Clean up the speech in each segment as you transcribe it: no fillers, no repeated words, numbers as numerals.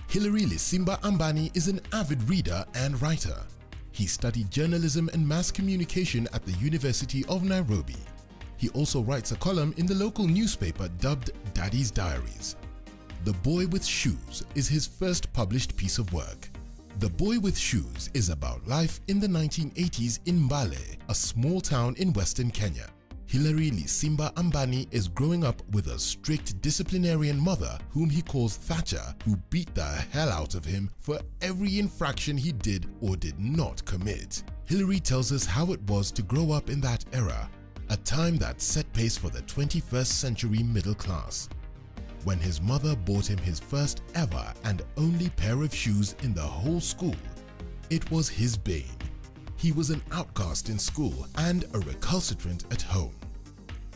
Hilary Lisimba Ambani is an avid reader and writer. He studied journalism and mass communication at the University of Nairobi. He also writes a column in the local newspaper dubbed Daddy's Diaries. The Boy with Shoes is his first published piece of work. The Boy with Shoes is about life in the 1980s in Mbale, a small town in western Kenya. Hilary Lisimba Ambani is growing up with a strict disciplinarian mother whom he calls Thatcher, who beat the hell out of him for every infraction he did or did not commit. Hilary tells us how it was to grow up in that era, a time that set pace for the 21st century middle class. When his mother bought him his first ever and only pair of shoes in the whole school, it was his bane. He was an outcast in school and a recalcitrant at home.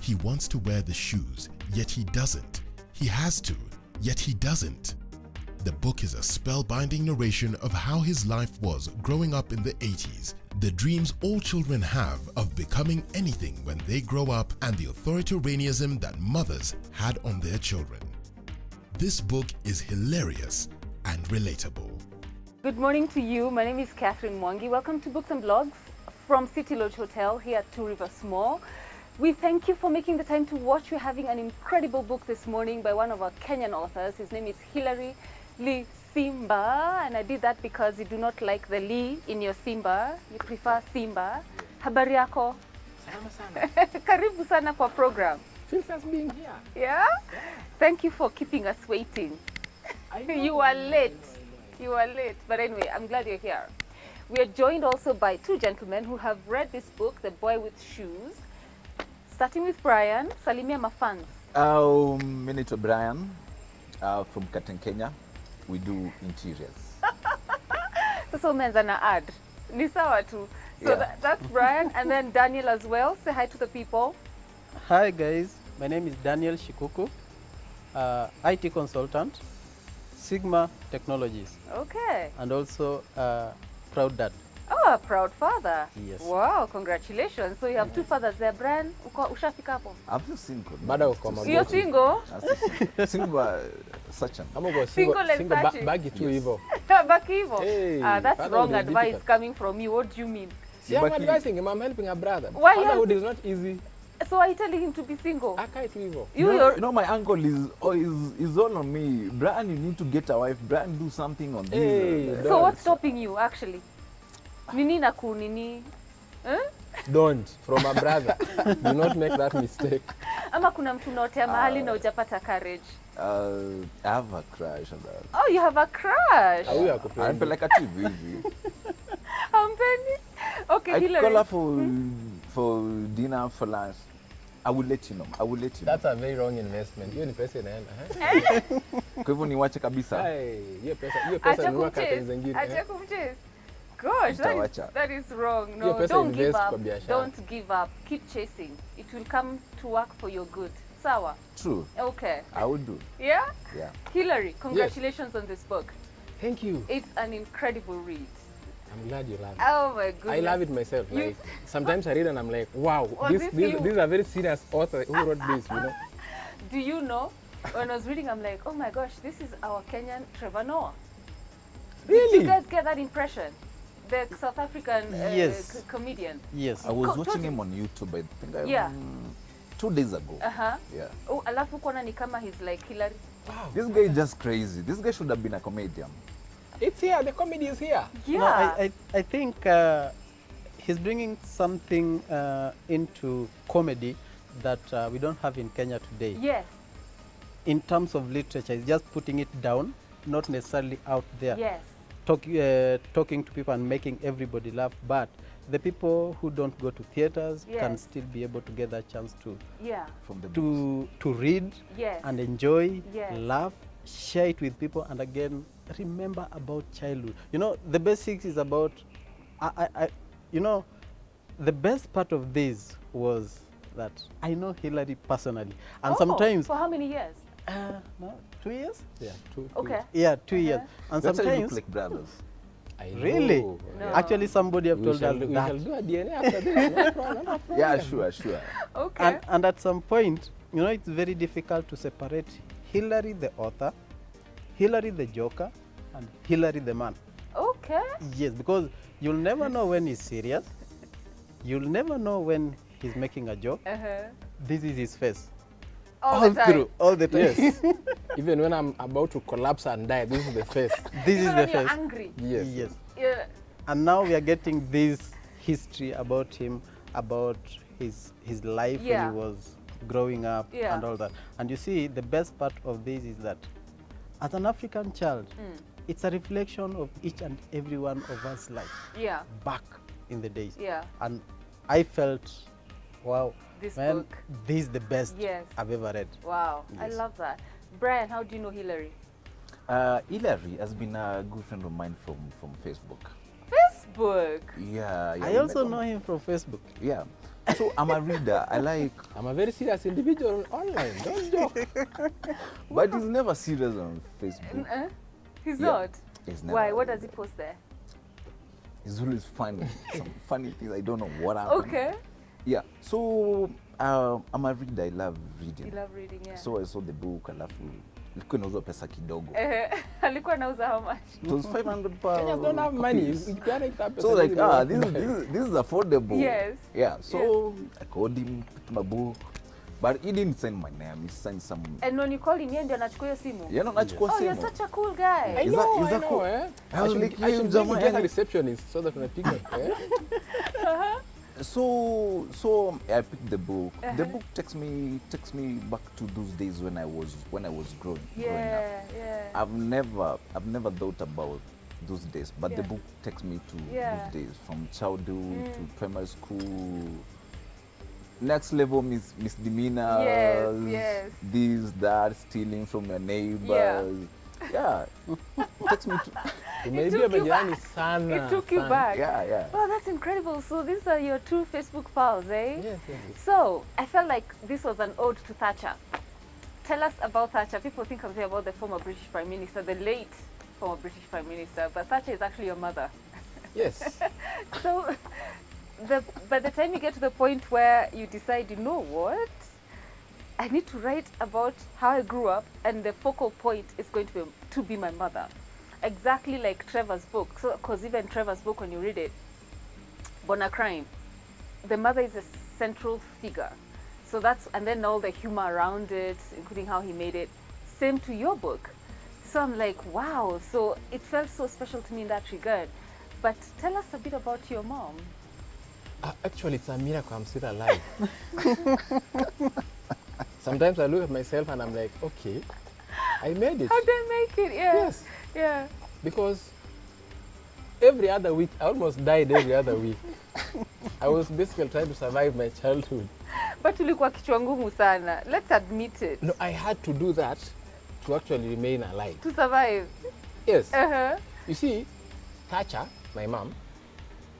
He wants to wear the shoes, yet he doesn't. He has to, yet he doesn't. The book is a spellbinding narration of how his life was growing up in the 80s, the dreams all children have of becoming anything when they grow up, and the authoritarianism that mothers had on their children. This book is hilarious and relatable. Good morning to you. My name is Catherine Mwangi. Welcome to Books and Blogs from City Lodge Hotel here at Two Rivers Mall. We thank you for making the time to watch. We're having an incredible book this morning by one of our Kenyan authors. His name is Hilary Lisimba, and I did that because you do not like the Li in your Simba. You prefer Simba. Habari yako? Sana sana. Karibu sana kwa program. Feels as being here. Yeah? Thank you for keeping us waiting. You are late. You are late. But anyway, I'm glad you're here. We are joined also by two gentlemen who have read this book, The Boy with Shoes. Starting with Brian, Salimia Mafans. My name is Brian from KTN, Kenya. We do interiors. So menza na ad. Ni sawa tu. So Yeah. that's Brian, and then Daniel as well. Say hi to the people. Hi guys, my name is Daniel Shikuku, IT consultant, Sigma Technologies, Okay. and also proud dad. Oh, a proud father. Yes. Wow, congratulations. So you have two fathers there. Brian, ushafika hapo? I'm just single. Bado uko magoti. You're single? Single, such an. Ama uko Single and single searching. bagi tu hivyo. Baki hivo? Hey, That's fatherhood wrong is advice difficult. coming from you. What do you mean? See, I'm Baki. advising him, I'm helping a brother. Why Fatherhood is not easy. So are you telling him to be single? Akai tu hivyo. You know, my uncle is all on me. Brian, you need to get a wife. Brian, do something on Hey, this. So what's stopping you actually? Nini na kunini? Don't. From a brother. Do not make that mistake. Ama kuna mtu unaotea mahali na hujapata courage? I have a crush on that. Oh, you have a crush. Au ya I'm kupendi. like a TV. Hampendi? Okay, I Hilary. call her for dinner, for lunch. I will let you know. I will let you know. That's a very wrong investment. Hiyo ni pesa inaenda. Kwa hivyo niwache kabisa. Hiyo pesa nunua kata zingine. Acha kumchase. Gosh, that is wrong. Hiyo No, pesa don't give invest up. kwa biashara. Don't give up. Keep chasing. It will come to work for your good. Sawa? True. Okay. I will do. Yeah? Yeah. Hilary, congratulations on this book. Thank you. It's an incredible read. I'm glad you love it. Oh my goodness. I love it myself. You- Like sometimes I read and I'm like, wow, Was this you? this is a very serious author who wrote this, you know. Do you know, when I was reading, I'm like, oh my gosh, this is our Kenyan Trevor Noah. Did Really? you guys get that impression? The South African Yes. comedian. Yes. I was watching totally. him on YouTube, I think, Yeah. 2 days ago. Uh-huh. Yeah. Oh, alafu kuona ni kama he's like Hilary. Wow. This guy is just crazy. This guy should have been a comedian. It's here. The comedy is here. Yeah. No, I think he's bringing something into comedy that we don't have in Kenya today. Yes. In terms of literature, he's just putting it down, not necessarily out there. Yes. Talking to people and making everybody laugh, but the people who don't go to theaters can Yes. still be able to get that chance Yeah. From the books. to read Yes. and enjoy, Yes. laugh, share it with people, and again remember about childhood. You know, the basics is about you know, the best part of this was that I know Hilary personally, and Oh, sometimes for how many years? no, 2 years. Yeah. Two Okay. Yeah, 2 years, and That's why you sometimes look like brothers. I know. really, No. actually somebody have We told shall, us do, we that. shall do a DNA after this. No problem. No problem. Yeah, sure. Okay. And at some point, you know, it's very difficult to separate Hilary the author, Hilary the joker, and Hillary the man. Okay. Yes, because you'll never know when he's serious. You'll never know when he's making a joke. This is his face. All the time. Through, all the time. Yes. Even when I'm about to collapse and die, this is the face. This Even is when the you're face. angry. Yes. Yes. Yeah. And now we are getting this history about him, about his life Yeah. when he was growing up Yeah. and all that. And you see, the best part of this is that as an African child, it's a reflection of each and every one of us life Yeah. back in the days. Yeah. And I felt, wow, This man, book. this is the best Yes. I've ever read. Wow. I Yes. love that. Brian, how do you know Hillary? Hillary has been a good friend of mine from Facebook. Facebook. Yeah, I we also met know on- him from Facebook. Yeah. So I'm a reader. I like, I'm a very serious individual online. Don't joke. but he's never serious on Facebook. He's Yeah. not. He's never Why? What really does he post there? He's always funny. Some funny things. I don't know what happened. Okay. Yeah. So I'm a reader. I love reading. You love reading, yeah. So I saw the book. Alafu ilikuwa inauzwa pesa kidogo. Alikuwa anauza how much? It was 500 Kenyans don't have money. You can't eat that So person like, really this is affordable. Yes. Yeah. So I called him, picked my book, but he didn't send my name. He sent some. And when you call him, yeye ndio anachukua hiyo simu. Yeah, no, nachukua Oh, you're simu. such a cool guy. I Is know, that I know, cool? eh? I was like, I "Hey, should Jamaa, get a yani-" receptionist so that when I pick up, eh? So I picked the book. The book takes me back to those days when I was growing up. Yeah. I've never thought about those days, but the Yeah. book takes me to Yeah. those days, from childhood to primary school. Next level misdemeanors, Yes. this, that, stealing from your neighbors. Yeah. Takes me to Umeibia took you majirani sana. It took you sana. back. yeah. Wow, that's incredible. So these are your two Facebook pals, eh? Yes, yes. So I felt like this was an ode to Thatcher. Tell us about Thatcher. People think I'm saying about the former British Prime Minister, the late former British Prime Minister, but Thatcher is actually your mother. Yes. So by the time you get to the point where you decide, you know what? I need to write about how I grew up, and the focal point is going to be my mother. Exactly like Trevor's book. So, because even Trevor's book, when you read it, Born a Crime, the mother is a central figure. So that's, and then all the humor around it, including how he made it, same to your book. So I'm like, wow. So it felt so special to me in that regard. But tell us a bit about your mom. Actually, it's a miracle I'm still alive. Sometimes I look at myself and I'm like, okay, I made it. How did I make it? Yeah. Yes. Yeah. Because every other week, I almost died every other week. I was basically trying to survive my childhood. But ulikuwa kichwa ngumu sana. Let's admit it. No, I had to do that to actually remain alive. To survive. Yes. Uh-huh. You see, Thatcher, my mom,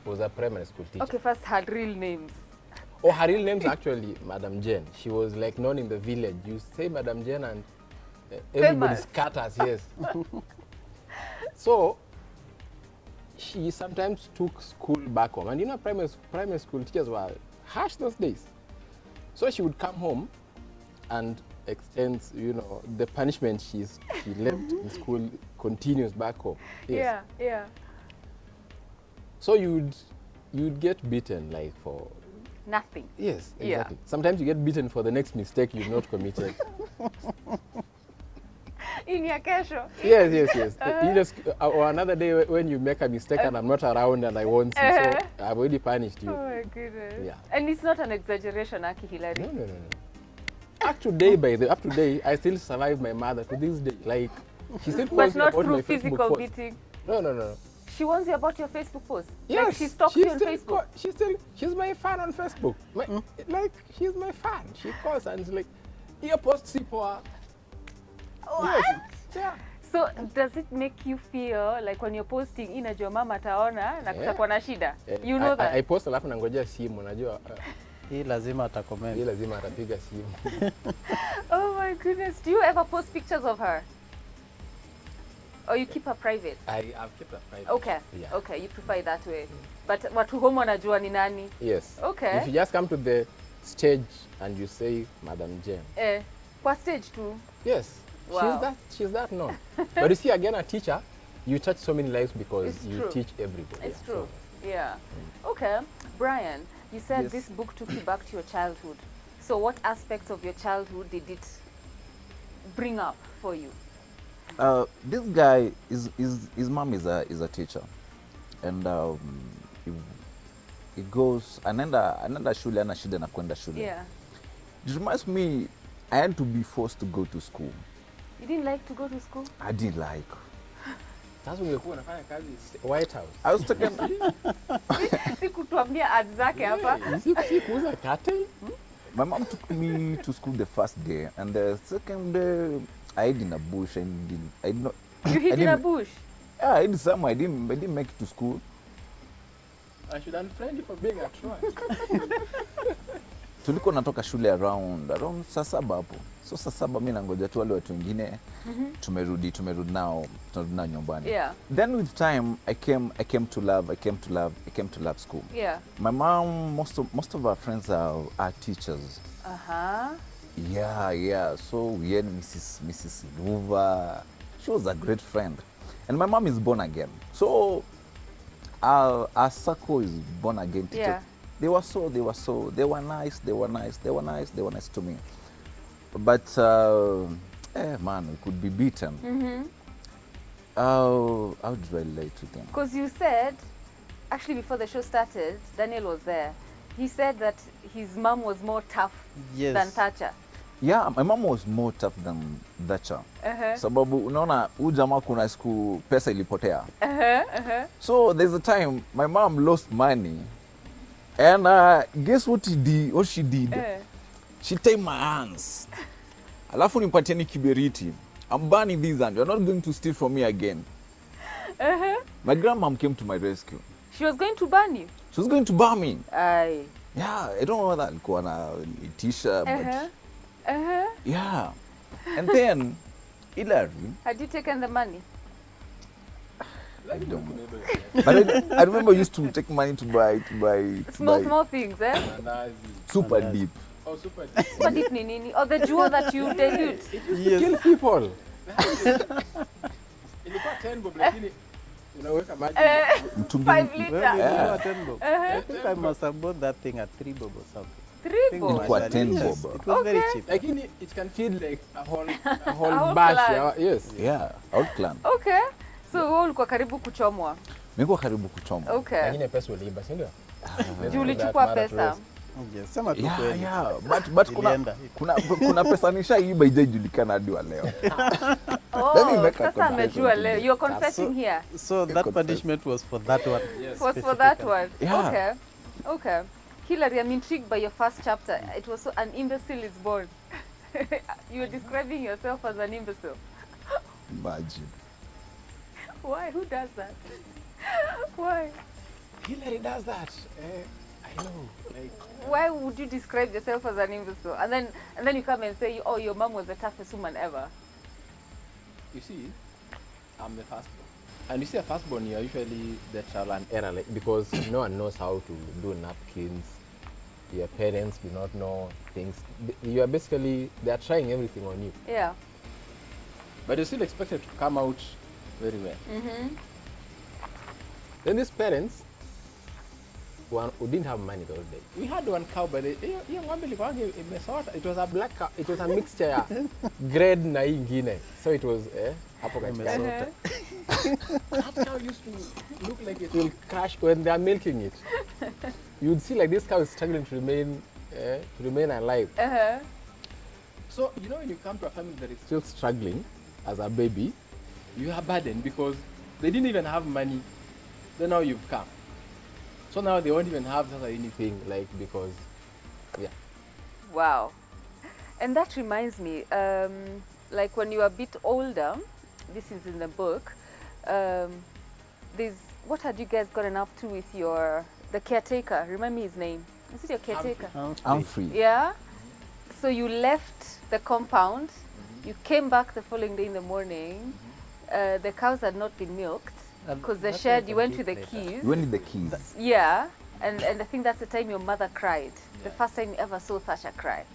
was a primary school teacher. Okay, first her real names. Oh, her real name's actually Madam Jane. She was like known in the village. You say Madam Jane and everybody Famous. scatters, yes. So, she sometimes took school back home. And you know, primary school teachers were harsh those days. So she would come home and extends, you know, the punishment she left in school continues back home. Yes. Yeah. So you'd get beaten like for Nothing. yes, Yeah. exactly. Sometimes you get beaten for the next mistake you've not committed. In your kesho. Yes. You just or another day when you make a mistake and I'm not around and I won't see, so I've already punished you. Oh my goodness. Yeah. And it's not an exaggeration, Aki Hilary. No. Up to day, I still survive my mother to this day. Like she still But calls me not about through my physical Facebook post. beating. No. She warns you about your Facebook post. Yes, Like she stalks you on still Facebook. she's my fan on Facebook. Like she's my fan. She calls and is like, "Your post sipo." What? Yeah. So does it make you feel like when you're posting inajua mama ataona na kutakuwa na shida? You know that? I post alafu nangojea simu, najua Hii lazima atacomment. hii lazima atapiga simu. Oh my goodness. Do you ever post pictures of her? Or you keep her private? I've kept her private. Okay. Yeah. Okay, you prefer it that way. But watu home wanajua ni nani? Yes. Okay. If you just come to the stage and you say Madam Jane. Kwa stage too. Yes. Wow. She's that known. But you see again a teacher, you touch so many lives because It's you true. teach everybody. It's Yeah, true. so- Yeah. Okay. Brian, you said Yes. this book took you back to your childhood. So what aspects of your childhood did it bring up for you? This guy his mom is a teacher, and he goes anaenda shule ana shida na kwenda shule. Yeah. It reminds me I had to be forced to go to school. You didn't like to go to school? I didn't like. Sasa ungekuwa unafanya kazi White House. I was taken. Sikutuambia ads zake hapa. Si kuuza cattle? My mom took me to school the first day, and the second day I hid in a bush. I did not. You hid in a bush. Yeah, I hid somewhere. I didn't make it to school. I should unfriend you for being a truant. Tulikuwa natoka shule around saa saba hapo. So saa saba mimi nangoja tu wale watu wengine tumerudi nao nyumbani. Yeah. Then with time I came to love school. Yeah. My mom, most of our friends are teachers. Uh-huh. Yeah. So we had Mrs. Luva. She was a great friend. And my mom is born again. So our circle is born again teachers. Yeah. They were nice to me. But man, we could be beaten. How do I relate to them? Because you said, actually before the show started, Daniel was there. He said that his mom was more tough Yes. than Thatcher. Yeah, my mom was more tough than Thatcher. Uh-huh. Sababu unaona huyu jamaa kuna siku pesa ilipotea. Uh-huh. So there's a time my mom lost money, and guess what she did? She tied my hands. Alafu nipatieni kiberiti. I'm banning these and you're not going to steal from me again. My grandmom came to my rescue. She was going to burn you. She was going to burn me. Aye. Yeah, I don't know whether alikuwa na itisha, but yeah. And then Hillary, Had you taken the money? I don't know. But I remember I used to take money to buy Small things, eh? super deep. Oh, super. What did nini? Or the jewel that you dilute? Yes. Kill people. Ilikuwa 10 bob lakini unaweka maji. 5 liter. Well, Yeah. 10 bob. I think I must have bought that thing at 3 bob or something. 3 bob. Ilikuwa Yes, 10 yes. bob. It was very Okay. cheap. Lakini it can feel like a whole whole batch. clan. Yeah, yes. Yeah, out clan. Okay. So wewe ulikuwa karibu kuchomwa. Nilikuwa karibu kuchoma. Okay. Lakini pesa uliiba, si ndio? Juu ulichukua pesa. Yes, sema tu Yeah, kweli. yeah. But Ilienda. kuna pesa nishaiba haijajulikana hadi wa leo. Oh, Let me make a sasa amejua confession leo. today. You're confessing here. So that punishment was for that one. Yes. Was for that one. Yeah. Okay. Hillary, I'm intrigued by your first chapter. It was so an imbecile is born. You were describing yourself as an imbecile. Imagine. Why? Who does that? Why? Hillary does that. I know. Like, Why would you describe yourself as an imbecile? And then you come and say, oh, your mom was the toughest woman ever. you see, I'm the firstborn. And you see a firstborn, you're usually the trial and error, like, because no one knows how to do napkins. Your parents do not know things. You are basically, they are trying everything on you. Yeah. But you're still expected to come out very well. Mm-hmm. Then these parents, who didn't have money those days. We had one cow, but it was a black cow. It was a mixture ya grade na hii ingine. So it was hapo katikati. That cow used to look like it will crash when they are milking it. You'd see like this cow is struggling to remain alive. Uh-huh. So you know when you come to a family that is still struggling as a baby, you are burdened because they didn't even have money. Then now you've come. So now they won't even have anything, like, because, yeah. Wow. And that reminds me, like when you are a bit older, this is in the book, what had you guys gotten up to with the caretaker? Remind me his name. Is it your caretaker? I'm free. Yeah? So you left the compound, you came back the following day in the morning, the cows had not been milked, because the shed, you went with the keys. You went with the keys. Yeah, and I think that's the time your mother cried. The first time you ever saw Thasha cry.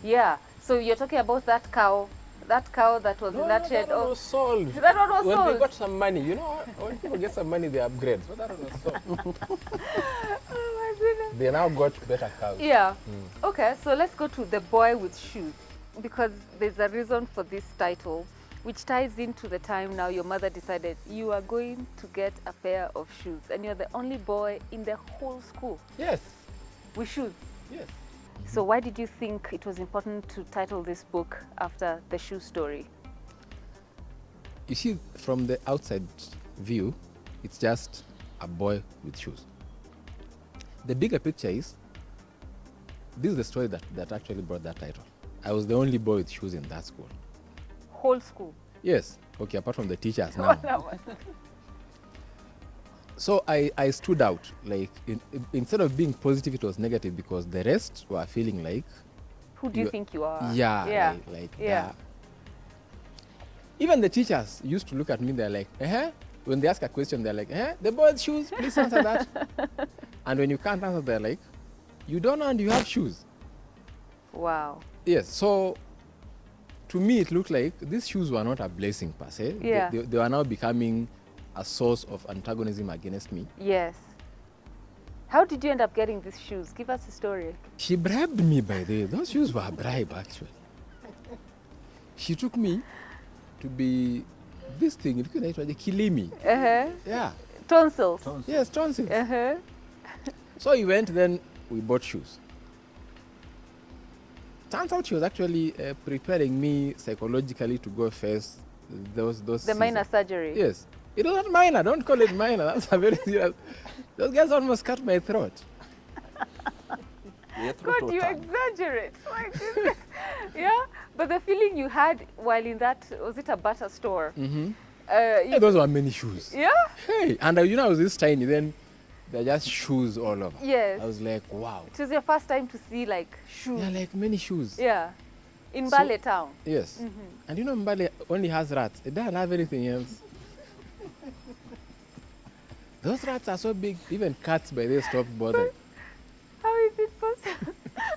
Yeah, so you're talking about that cow That cow that was in that shed. That one was sold. That one was When sold. they got some money, you know, when people get some money, they upgrade. So that one was sold. Oh my goodness. They now got better cows. Yeah. Okay, so let's go to The Boy with Shoes, because there's a reason for this title, which ties into the time now your mother decided you are going to get a pair of shoes, and you're the only boy in the whole school Yes. with shoes. Yes. So why did you think it was important to title this book after the shoe story? You see, from the outside view, it's just a boy with shoes. The bigger picture is, this is the story that actually brought that title. I was the only boy with shoes in that school. Whole school. Yes. Okay, apart from the teachers now. That one. So I stood out. Like, instead of being positive, it was negative, because the rest were feeling like, Who do you think you are? yeah, Yeah. like Yeah. that. Even the teachers used to look at me, they're like, when they ask a question, they're like, the boy with shoes, please answer that. And when you can't answer, they're like, you don't know and you have shoes. Wow. Yes, so to me, it looked like these shoes were not a blessing per se. Yeah. They were now becoming a source of antagonism against me. Yes. How did you end up getting these shoes? Give us a story. She bribed me, by the way. Those shoes were a bribe, actually. She took me to be this thing, it was the kilimi. Yeah. Tonsils. Yes, tonsils. Uh-huh. So we went, then we bought shoes. Turns out she was actually preparing me psychologically to go face those The minor seasons. surgery. Yes. It was not minor. Don't call it minor. That's a very serious. Those guys almost cut my throat. God, you exaggerate. My goodness. Yeah, but the feeling you had while in that, was it a butter store? Mm-hmm. Yeah, those were many shoes. Yeah? Hey, and you know, I was this tiny, then they're just shoes all over. Yes. I was like, wow. It was your first time to see like shoes. Yeah, like many shoes. Yeah. In So- Mbale town. Yes. And you know, Mbale only has rats. It doesn't have anything else. Those rats are so big, even cats by they stop bothering. How is it possible?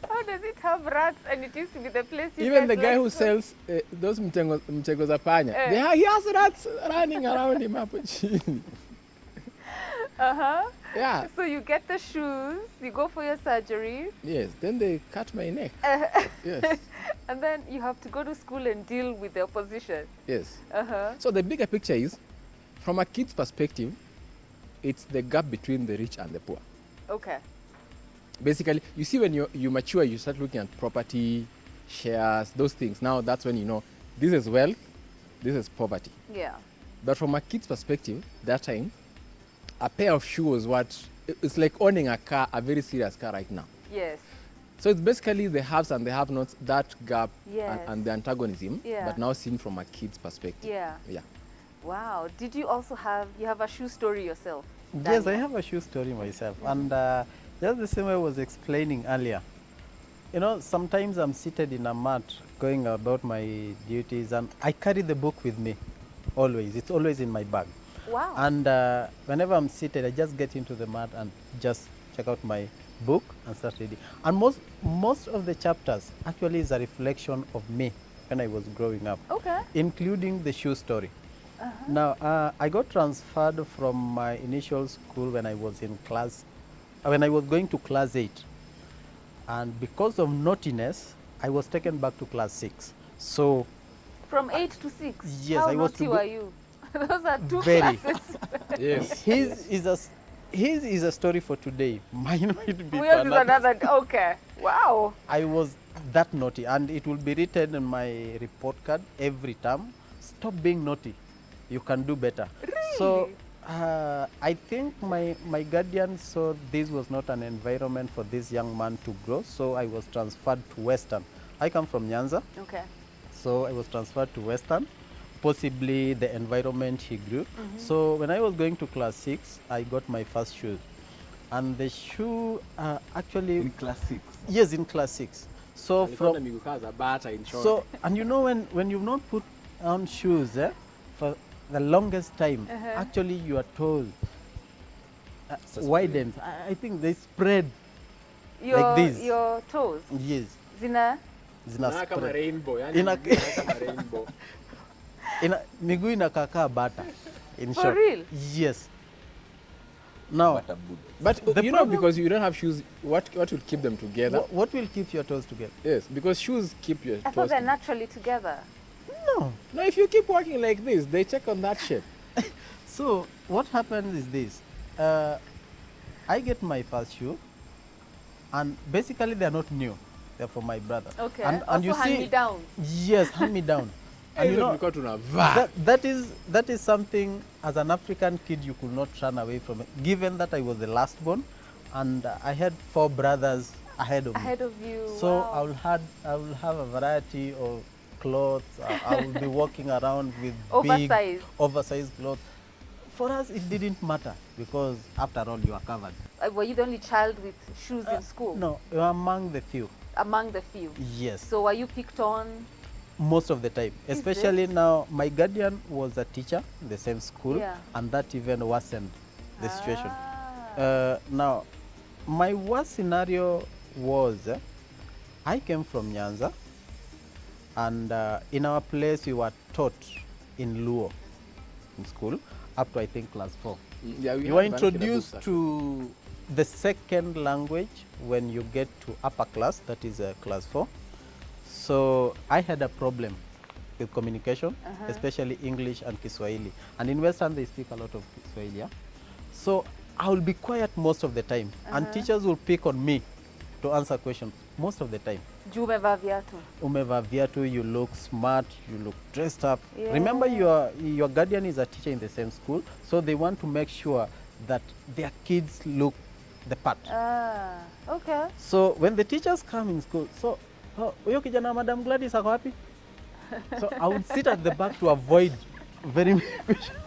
How does it have rats and it used to be the place you Even the guys guy like who to- sells those mchego za panya, Eh. he has rats running around him hapo chini. Uh-huh. Yeah. So you get the shoes, you go for your surgery, Yes. Then they cut my neck. Yes. and then you have to go to school and deal with the opposition. Yes. Uh-huh. So the bigger picture is, from a kid's perspective, it's the gap between the rich and the poor. Okay. Basically, you see, when you mature, you start looking at property, shares, those things. Now that's when you know this is wealth, this is poverty. Yeah. But from a kid's perspective, that time, a pair of shoes, it's like owning a car, a very serious car right now. Yes. So it's basically the haves and the have-nots, that gap Yes. and the antagonism, Yeah. but now seen from a kid's perspective. Yeah. Yeah. Wow. Did you also have a shoe story yourself? Yes, I Daniel? have a shoe story myself. And just the same way I was explaining earlier, you know, sometimes I'm seated in a mat going about my duties, and I carry the book with me always. It's always in my bag. Wow. And whenever I'm seated, I just get into the mat and just check out my book and start reading. And most of the chapters actually is a reflection of me when I was growing up, Okay. including the shoe story. Now, I got transferred from my initial school when I was going to class 8. And because of naughtiness, I was taken back to class 6. So, From 8 to 6. Yes, How I was naughty to go- were you? Those are two Very. classes. Yes. his is a story for today. Mine might be for Yours is another. another. Okay. Wow. I was that naughty, and it will be written in my report card every term. Stop being naughty. You can do better. So I think my guardian saw this was not an environment for this young man to grow, so I was transferred to Western. I come from Nyanza, Okay. so I was transferred to Western, possibly the environment he grew. So when I was going to class 6, I got my first shoes. And the shoe actually... In class 6. Yes, in class 6. So So, and you know, when you've not put on shoes for the longest time, actually your toes widen. I think they spread Your this. your toes. Yes, Zina. zina Na kama spread. rainbow, yani Ina- kama rainbow. Miguu inakaa bata. In For short. real? Yes. Now, But a good. But The you know, problem- because you don't have shoes, what will keep them together? what will keep your toes together? Yes, because shoes keep your I thought toes they're together. naturally together. No. No, if you keep walking like this, they check on that shape. So what happens is this. I get my first shoe, and basically they're not new. They're for my brother. Okay. And Also you hand see, me down. yes, hand me down. And you know, Tulikuwa tunavaa. that is something as an African kid you could not run away from it. Given that I was the last born, and I had 4 brothers ahead of me. Ahead of you. So wow. I will have a variety of clothes. I will be walking around with Oversized. big, oversized clothes. For us, it didn't matter because after all, you are covered. Were you the only child with shoes in school? No, you are among the few. Among the few. Yes, So were you picked on? most of the time. Is Especially it? now, my guardian was a teacher in the same school, Yeah. and that even worsened the situation. Ah. Now, my worst scenario was I came from Nyanza, and in our place we were taught in Luo in school up to I think class 4. Yeah, You were introduced to the second language when you get to upper class, that is class 4. So I had a problem with communication, especially English and Kiswahili. And in Western they speak a lot of Kiswahili. Yeah? So I will be quiet most of the time, and teachers will pick on me to answer questions most of the time. Juu umevaa viatu. Umevaa viatu, you look smart, you look dressed up. Yeah. Remember, your guardian is a teacher in the same school, so they want to make sure that their kids look the part. Ah, okay. So when the teachers come in school, so huyo kijana Madam Gladys ako wapi? So I would sit at the back to avoid very many questions.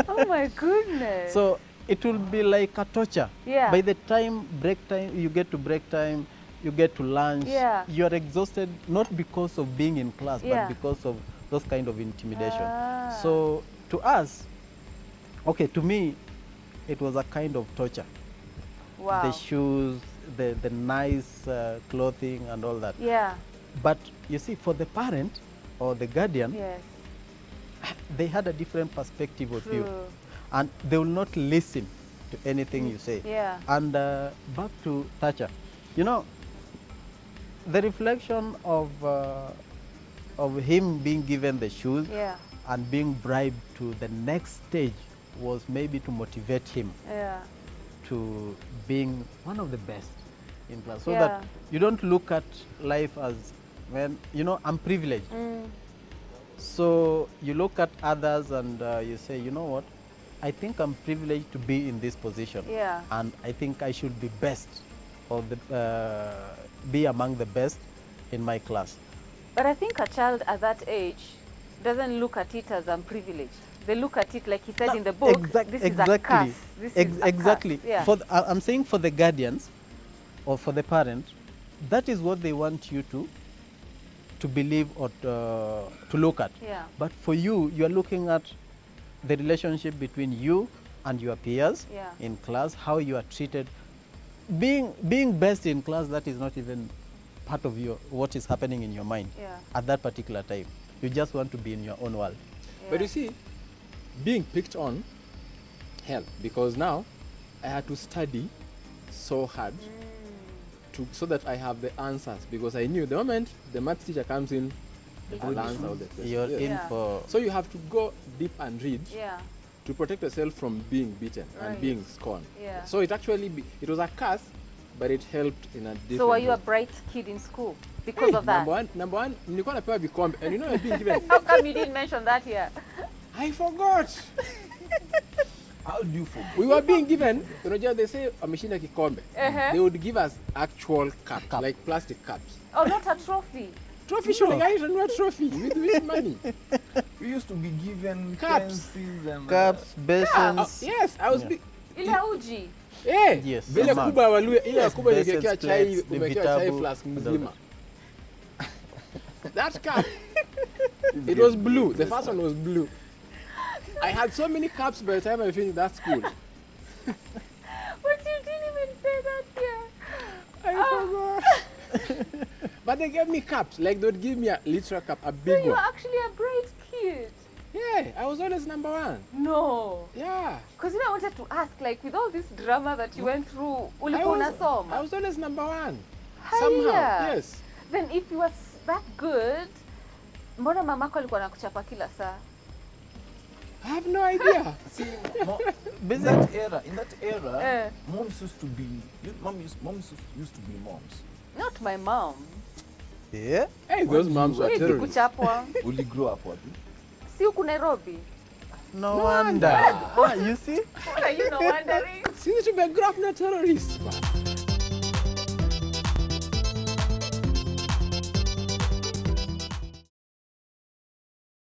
Oh my goodness. So it will be like a torture. Yeah. By the time break time, you get to break time, you get to lunch, Yeah. you are exhausted, not because of being in class, Yeah. but because of those kind of intimidation. Ah. So to us, okay, to me, it was a kind of torture. wow. The shoes, the nice clothing and all that. Yeah. But you see, for the parent or the guardian, Yes. they had a different perspective of you. True. And they will not listen to anything you say. Yeah. And back to Thatcher, you know, the reflection of him being given the shoes Yeah. and being bribed to the next stage was maybe to motivate him Yeah. to being one of the best in class, so Yeah. that you don't look at life as, when you know, I'm privileged. Mm. So you look at others and you say, you know what, I think I'm privileged to be in this position. Yeah. And I think I should be best, or be among the best in my class. But I think a child at that age doesn't look at it as I'm privileged. They look at it like he said in the book. This is a curse. This is a Exactly. curse. Yeah. For I'm saying for the guardians or for the parent, that is what they want you to believe or to look at. Yeah. But for you, you are looking at the relationship between you and your peers Yeah. in class, how you are treated. Being best in class, that is not even part of what is happening in your mind Yeah. at that particular time. You just want to be in your own world. But you see, being picked on helped, because now I had to study so hard so that I have the answers, because I knew the moment the math teacher comes in, I'll answer all the questions. You're Yes. in Yeah. for So you have to go deep and read Yeah. to protect yourself from being beaten Right. and being scorned. Yeah. So it actually it was a curse, but it helped in a different So were you a way. bright kid in school because of that? Number one, nilikuwa napewa vikombe, and you know I've been given. How come you didn't mention that here? I forgot. How do you forget? We were being given, unajua they say ameshinda kikombe. They would give us actual cups, like plastic cups. Oh, not a trophy. Trophy shule, guys, and what trophy? With which money? We used to be given Cups. pencils and cups, basins. Yes, I was Yeah. Ile uji. Yes, Vile mama. kubwa walue, ile Yes, kubwa basins, umewekewa chai, plates, umewekewa chai vitabu, flask and all mzima. That cup, it was blue. The first one was blue. I had so many cups by the time I finished that school. But you didn't even say that here. I forgot. But they gave me cups. Like they would give me a literal cup, a So big you were one. actually a bright kid. Yeah, I was always number one. No. Yeah. Because I wanted to ask, like, with all this drama that you went through, ulikuwa I unasoma? was always number one. Haya. Somehow, yes. Then if you were that good, mbona mamako alikuwa anakuchapa kila saa? I have no idea. See, in that era, Eh. moms used to be, moms used to be moms. Not my mom. Yeah. Hey, those moms were Mimi terrorists. sikuchapwa. Will you grow up wapi? Si huku Nairobi. No wonder. You see? What are you not wondering? See, you should be a graph, not terrorist, man.